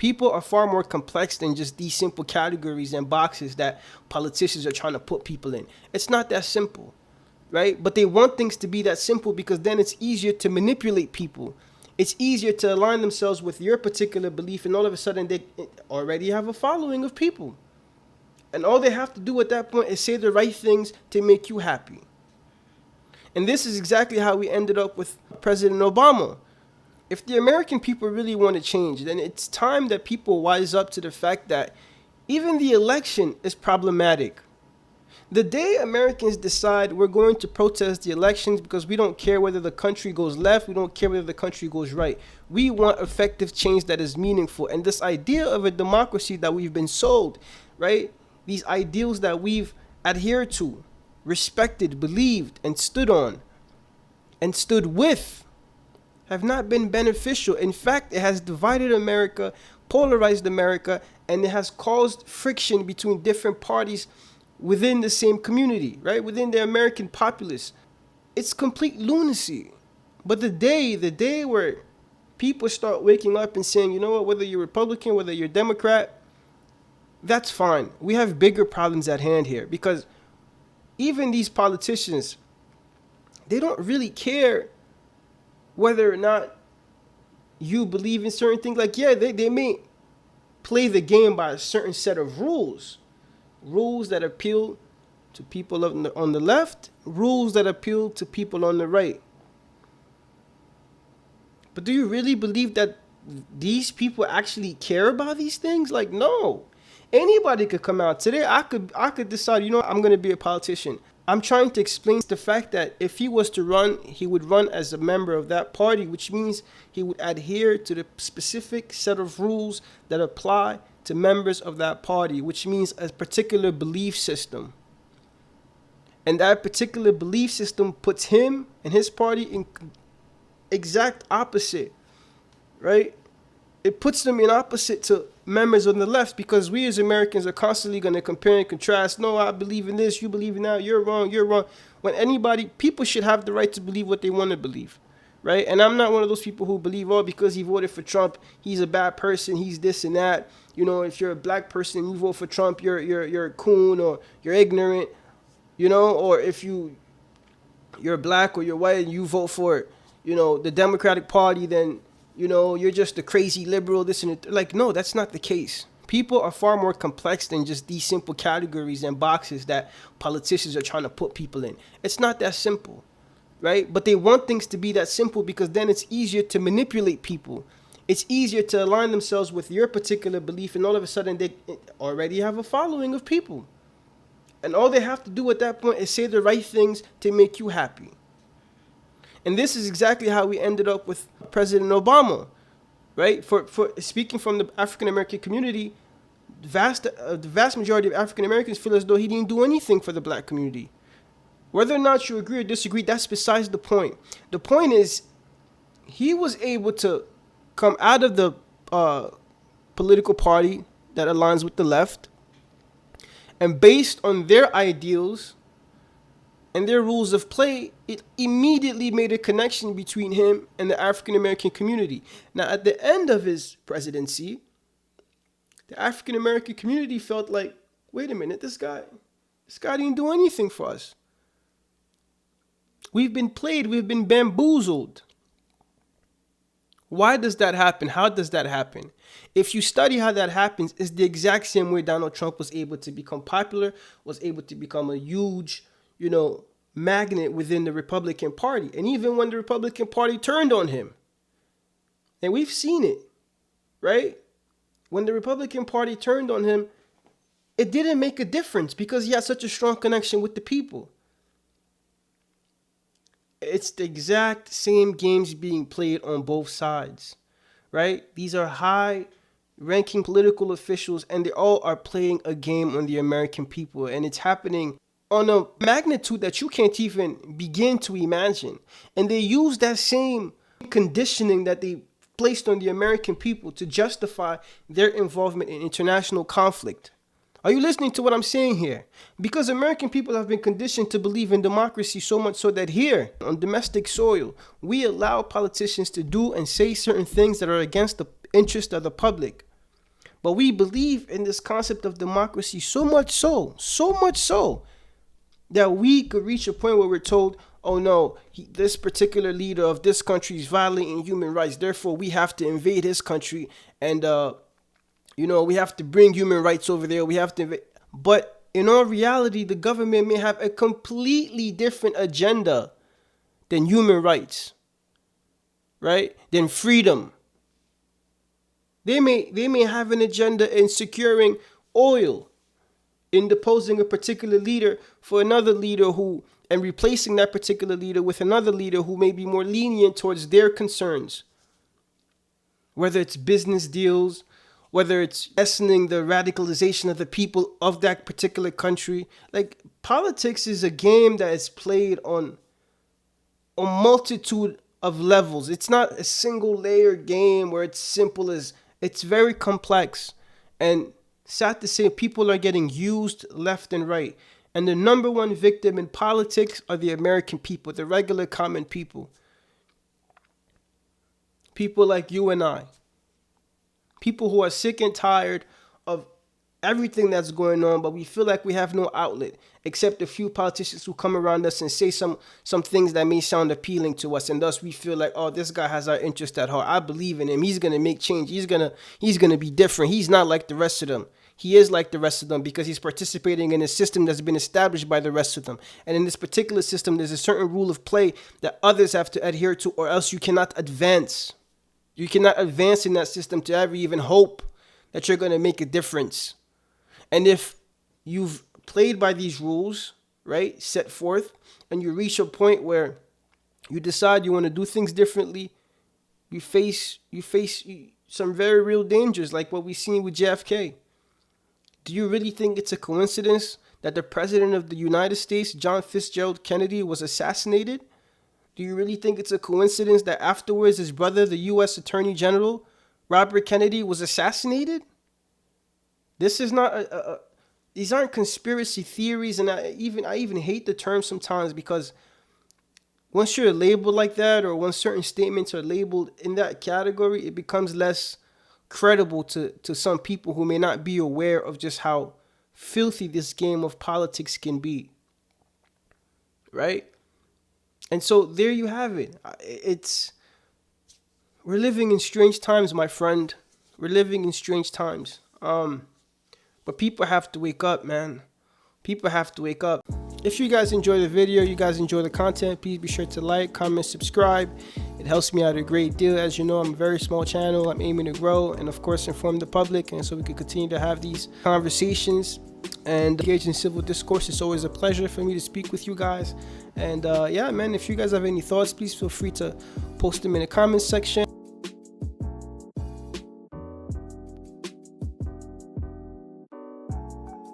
People are far more complex than just these simple categories and boxes that politicians are trying to put people in. It's not that simple, right? But they want things to be that simple because then it's easier to manipulate people. It's easier to align themselves with your particular belief, and all of a sudden they already have a following of people. And all they have to do at that point is say the right things to make you happy. And this is exactly how we ended up with President Obama. If the American people really want to change, then it's time that people wise up to the fact that even the election is problematic. The day Americans decide we're going to protest the elections because we don't care whether the country goes left, we don't care whether the country goes right. We want effective change that is meaningful. And this idea of a democracy that we've been sold, right? These ideals that we've adhered to, respected, believed, and stood on, and stood with, have not been beneficial. In fact, it has divided America, polarized America, and it has caused friction between different parties within the same community, right? Within the American populace. It's complete lunacy. But the day where people start waking up and saying, you know what, whether you're Republican, whether you're Democrat, that's fine. We have bigger problems at hand here, because even these politicians, they don't really care whether or not you believe in certain things. Like, yeah, they may play the game by a certain set of rules that appeal to people on the left, rules that appeal to people on the right. But do you really believe that these people actually care about these things? Like, no. Anybody could come out today. I could decide, you know, I'm going to be a politician. I'm trying to explain the fact that if he was to run, he would run as a member of that party, which means he would adhere to the specific set of rules that apply to members of that party, which means a particular belief system. And that particular belief system puts him and his party in exact opposite, right? It puts them in opposite to members on the left, because we as Americans are constantly going to compare and contrast. No, I believe in this, you believe in that, you're wrong. When people should have the right to believe what they want to believe, right? And I'm not one of those people who believe, oh, because he voted for Trump, he's a bad person, he's this and that. You know, if you're a black person and you vote for Trump, you're a coon or you're ignorant, you know, or if you're black or you're white and you vote for, you know, the Democratic Party, then, you know, you're just a crazy liberal, this and that. Like, no, that's not the case. People are far more complex than just these simple categories and boxes that politicians are trying to put people in. It's not that simple, right? But they want things to be that simple because then it's easier to manipulate people. It's easier to align themselves with your particular belief, and all of a sudden they already have a following of people. And all they have to do at that point is say the right things to make you happy. And this is exactly how we ended up with President Obama, right? For speaking from the African American community, the vast majority of African Americans feel as though he didn't do anything for the black community. Whether or not you agree or disagree, that's besides the point. The point is, he was able to come out of the political party that aligns with the left, and based on their ideals and their rules of play, it immediately made a connection between him and the African American community. Now, at the end of his presidency, the African American community felt like, wait a minute, this guy didn't do anything for us. We've been played, we've been bamboozled. Why does that happen? How does that happen? If you study how that happens, it's the exact same way Donald Trump was able to become popular, was able to become a huge, you know, magnet within the Republican Party. And even when the Republican Party turned on him, and we've seen it, right? When the Republican Party turned on him, it didn't make a difference because he had such a strong connection with the people. It's the exact same games being played on both sides, right? These are high-ranking political officials, and they all are playing a game on the American people, and it's happening on a magnitude that you can't even begin to imagine. And they use that same conditioning that they placed on the American people to justify their involvement in international conflict. Are you listening to what I'm saying here? Because American people have been conditioned to believe in democracy so much so that here, on domestic soil, we allow politicians to do and say certain things that are against the interest of the public. But we believe in this concept of democracy so much so that we could reach a point where we're told, oh no, this particular leader of this country is violating human rights. Therefore, we have to invade his country and, we have to bring human rights over there. We have to invade. But in all reality, the government may have a completely different agenda than human rights, right? Than freedom. They may have an agenda in securing oil, in deposing a particular leader for another leader and replacing that particular leader with another leader who may be more lenient towards their concerns. Whether it's business deals, whether it's lessening the radicalization of the people of that particular country. Like, politics is a game that is played on a multitude of levels. It's not a single layer game where it's simple as, it's very complex. And sad to say, people are getting used left and right. And the number one victim in politics are the American people, the regular common people. People like you and I. People who are sick and tired of everything that's going on, but we feel like we have no outlet except a few politicians who come around us and say some things that may sound appealing to us, and thus we feel like, oh, this guy has our interest at heart. I believe in him. He's gonna make change. He's gonna be different. He's not like the rest of them. He is like the rest of them because he's participating in a system that's been established by the rest of them. And in this particular system, there's a certain rule of play that others have to adhere to, or else you cannot advance. You cannot advance in that system to ever even hope that you're going to make a difference. And if you've played by these rules, right, set forth, and you reach a point where you decide you want to do things differently, you face some very real dangers, like what we've seen with JFK. Do you really think it's a coincidence that the president of the United States, John Fitzgerald Kennedy, was assassinated? Do you really think it's a coincidence that afterwards his brother, the U.S. Attorney General, Robert Kennedy, was assassinated? This is not these aren't conspiracy theories, and I even hate the term sometimes, because once you're labeled like that, or once certain statements are labeled in that category, it becomes less credible to some people who may not be aware of just how filthy this game of politics can be. Right? And so there you have it. We're living in strange times, my friend. We're living in strange times. But people have to wake up, man. People have to wake up. If you guys enjoy the video, you guys enjoy the content, please be sure to like, comment, subscribe. It helps me out a great deal. As you know, I'm a very small channel. I'm aiming to grow and, of course, inform the public, and so we can continue to have these conversations and engage in civil discourse. It's always a pleasure for me to speak with you guys. And yeah, man, if you guys have any thoughts, please feel free to post them in the comments section.